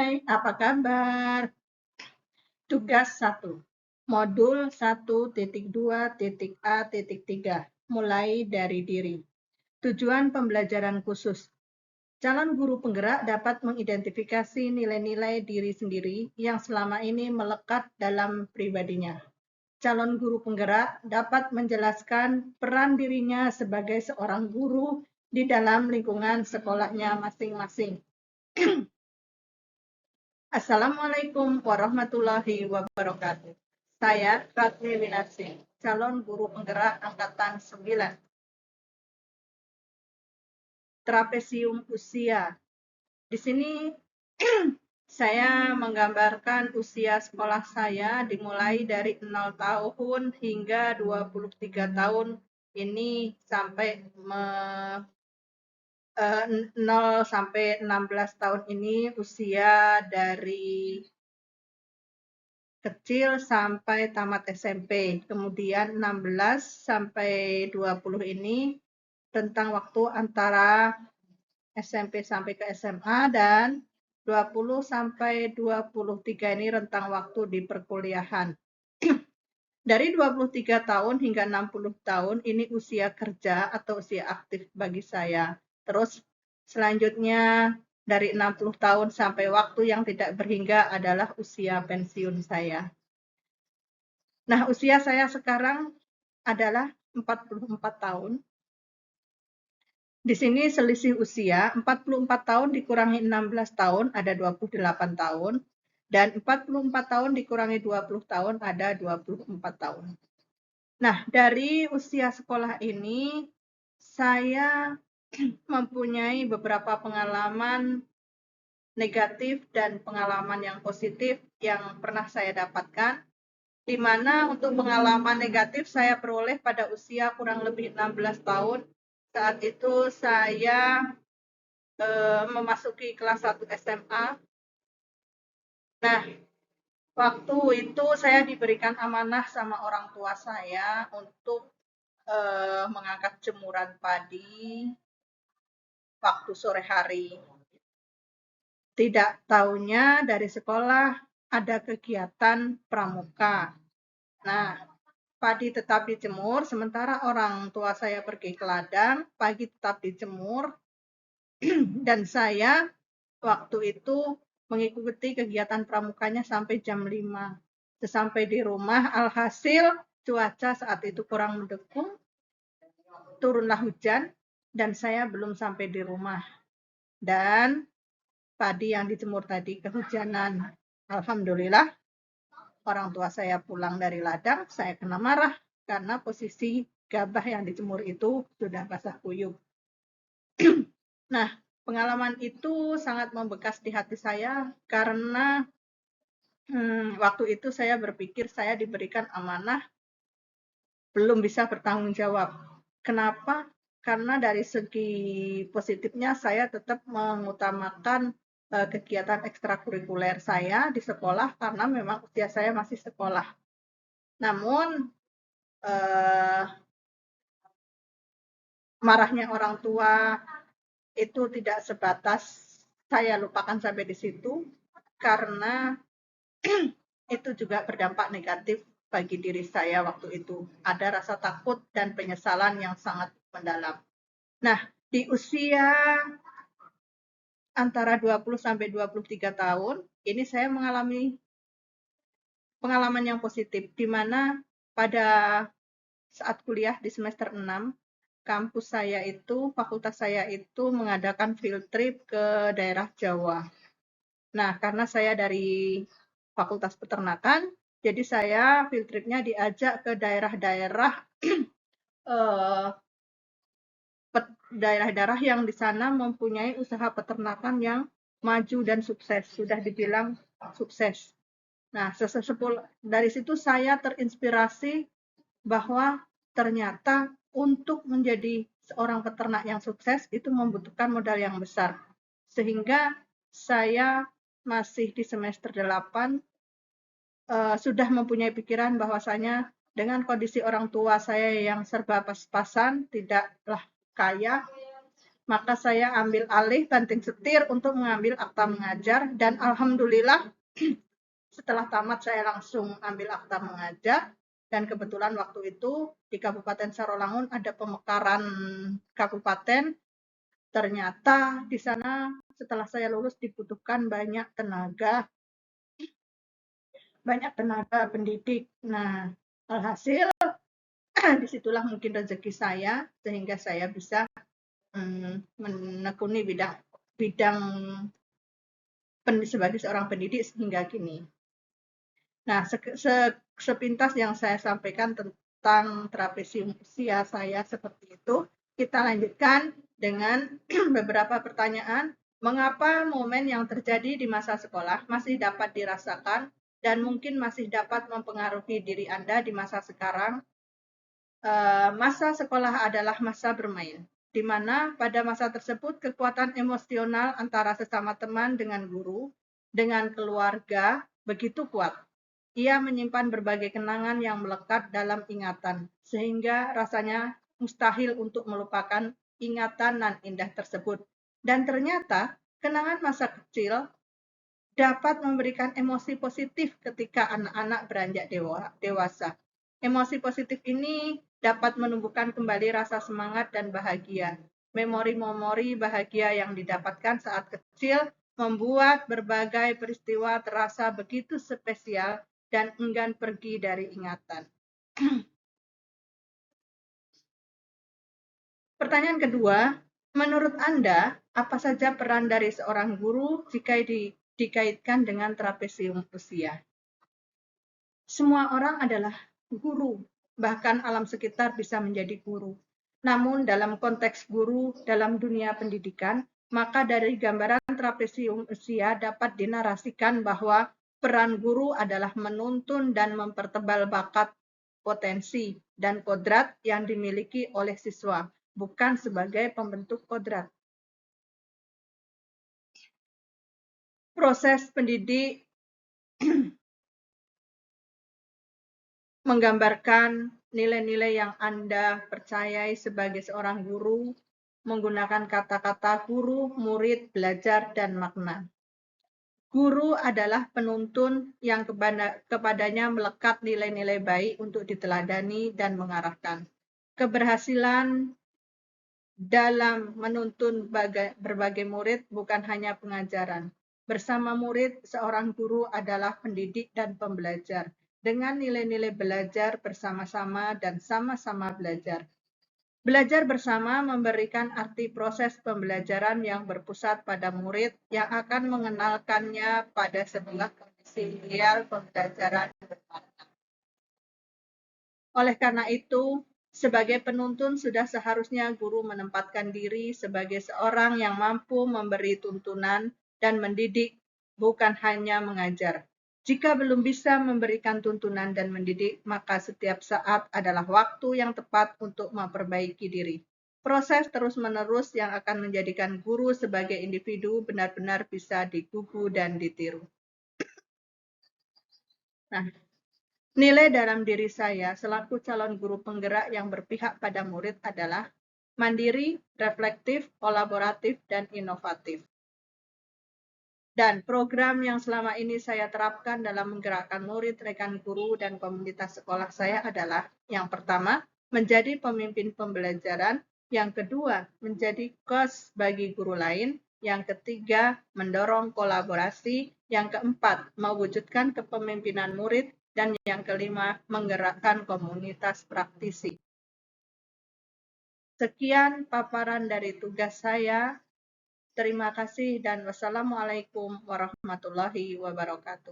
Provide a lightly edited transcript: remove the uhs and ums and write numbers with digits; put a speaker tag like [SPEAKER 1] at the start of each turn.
[SPEAKER 1] Hai, apa kabar? Tugas 1. Modul 1.2.A.3. Mulai dari diri. Tujuan pembelajaran khusus. Calon guru penggerak dapat mengidentifikasi nilai-nilai diri sendiri yang selama ini melekat dalam pribadinya. Calon guru penggerak dapat menjelaskan peran dirinya sebagai seorang guru di dalam lingkungan sekolahnya masing-masing. Assalamualaikum warahmatullahi wabarakatuh. Saya Ratni Winasih, calon guru penggerak angkatan 9. Trapesium usia. Di sini saya menggambarkan usia sekolah saya dimulai dari 0 tahun hingga 23 tahun ini sampai 0 sampai 16 tahun ini usia dari kecil sampai tamat SMP. Kemudian 16 sampai 20 ini tentang waktu antara SMP sampai ke SMA, dan 20 sampai 23 ini rentang waktu di perkuliahan. Dari 23 tahun hingga 60 tahun ini usia kerja atau usia aktif bagi saya. Terus selanjutnya dari 60 tahun sampai waktu yang tidak berhingga adalah usia pensiun saya. Nah, usia saya sekarang adalah 44 tahun. Di sini selisih usia 44 tahun dikurangi 16 tahun ada 28 tahun, dan 44 tahun dikurangi 20 tahun ada 24 tahun. Nah, dari usia sekolah ini saya mempunyai beberapa pengalaman negatif dan pengalaman yang positif yang pernah saya dapatkan, di mana untuk pengalaman negatif saya peroleh pada usia kurang lebih 16 tahun. Saat itu saya memasuki kelas 1 SMA. Nah, waktu itu saya diberikan amanah sama orang tua saya untuk mengangkat jemuran padi waktu sore hari. Tidak taunya dari sekolah ada kegiatan pramuka. Nah, padi tetap dijemur, sementara orang tua saya pergi ke ladang, pagi tetap dijemur, dan saya waktu itu mengikuti kegiatan pramukanya sampai jam 5. Sesampai di rumah, alhasil cuaca saat itu kurang mendukung, turunlah hujan, dan saya belum sampai di rumah. Dan padi yang dijemur tadi kehujanan. Alhamdulillah, orang tua saya pulang dari ladang, saya kena marah karena posisi gabah yang dijemur itu sudah basah kuyup. Nah, pengalaman itu sangat membekas di hati saya karena waktu itu saya berpikir saya diberikan amanah, belum bisa bertanggung jawab. Kenapa? Karena dari segi positifnya saya tetap mengutamakan kegiatan ekstrakurikuler saya di sekolah karena memang usia saya masih sekolah. Namun marahnya orang tua itu tidak sebatas saya lupakan sampai di situ, karena itu juga berdampak negatif bagi diri saya waktu itu. Ada rasa takut dan penyesalan yang sangat mendalam. Nah, di usia antara 20 sampai 23 tahun, ini saya mengalami pengalaman yang positif, di mana pada saat kuliah di semester 6, kampus saya itu, fakultas saya itu mengadakan field trip ke daerah Jawa. Nah, karena saya dari Fakultas Peternakan, jadi saya field trip-nya diajak ke daerah-daerah daerah-daerah yang di sana mempunyai usaha peternakan yang maju dan sukses, sudah dibilang sukses. Nah, dari situ saya terinspirasi bahwa ternyata untuk menjadi seorang peternak yang sukses itu membutuhkan modal yang besar. Sehingga saya masih di semester 8 sudah mempunyai pikiran bahwasanya dengan kondisi orang tua saya yang serba pas-pasan, tidaklah kaya, Maka saya ambil alih banting setir untuk mengambil akta mengajar dan alhamdulillah setelah tamat saya langsung ambil akta mengajar dan kebetulan waktu itu di Kabupaten Sarolangun ada pemekaran kabupaten. Ternyata di sana setelah saya lulus dibutuhkan banyak tenaga pendidik. Nah, alhasil disitulah mungkin rezeki saya sehingga saya bisa menekuni bidang sebagai seorang pendidik hingga kini. Nah, sepintas yang saya sampaikan tentang trapesi usia saya seperti itu, kita lanjutkan dengan beberapa pertanyaan. Mengapa momen yang terjadi di masa sekolah masih dapat dirasakan dan mungkin masih dapat mempengaruhi diri Anda di masa sekarang? Masa sekolah adalah masa bermain, di mana pada masa tersebut kekuatan emosional antara sesama teman dengan guru, dengan keluarga begitu kuat. Ia menyimpan berbagai kenangan yang melekat dalam ingatan, sehingga rasanya mustahil untuk melupakan ingatan nan indah tersebut. Dan ternyata kenangan masa kecil dapat memberikan emosi positif ketika anak-anak beranjak dewasa. Emosi positif ini dapat menumbuhkan kembali rasa semangat dan bahagia. Memori-memori bahagia yang didapatkan saat kecil membuat berbagai peristiwa terasa begitu spesial dan enggan pergi dari ingatan. Pertanyaan kedua, menurut Anda, apa saja peran dari seorang guru jika dikaitkan dengan trapesium usia? Semua orang adalah guru, bahkan alam sekitar bisa menjadi guru. Namun dalam konteks guru dalam dunia pendidikan, maka dari gambaran trapesium usia dapat dinarasikan bahwa peran guru adalah menuntun dan mempertebal bakat, potensi, dan kodrat yang dimiliki oleh siswa, bukan sebagai pembentuk kodrat. Proses pendidik menggambarkan nilai-nilai yang Anda percayai sebagai seorang guru, menggunakan kata-kata guru, murid, belajar, dan makna. Guru adalah penuntun yang kepadanya melekat nilai-nilai baik untuk diteladani dan mengarahkan. Keberhasilan dalam menuntun berbagai murid bukan hanya pengajaran. Bersama murid, seorang guru adalah pendidik dan pembelajar. Dengan nilai-nilai belajar bersama-sama dan sama-sama belajar. Belajar bersama memberikan arti proses pembelajaran yang berpusat pada murid yang akan mengenalkannya pada sebuah kondisi ideal pembelajaran bermakna. Oleh karena itu, sebagai penuntun sudah seharusnya guru menempatkan diri sebagai seorang yang mampu memberi tuntunan dan mendidik, bukan hanya mengajar. Jika belum bisa memberikan tuntunan dan mendidik, maka setiap saat adalah waktu yang tepat untuk memperbaiki diri. Proses terus-menerus yang akan menjadikan guru sebagai individu benar-benar bisa digugu dan ditiru. Nah, nilai dalam diri saya selaku calon guru penggerak yang berpihak pada murid adalah mandiri, reflektif, kolaboratif, dan inovatif. Dan program yang selama ini saya terapkan dalam menggerakkan murid, rekan guru, dan komunitas sekolah saya adalah yang pertama, menjadi pemimpin pembelajaran, yang kedua, menjadi coach bagi guru lain, yang ketiga, mendorong kolaborasi, yang keempat, mewujudkan kepemimpinan murid, dan yang kelima, menggerakkan komunitas praktisi. Sekian paparan dari tugas saya. Terima kasih dan wassalamualaikum warahmatullahi wabarakatuh.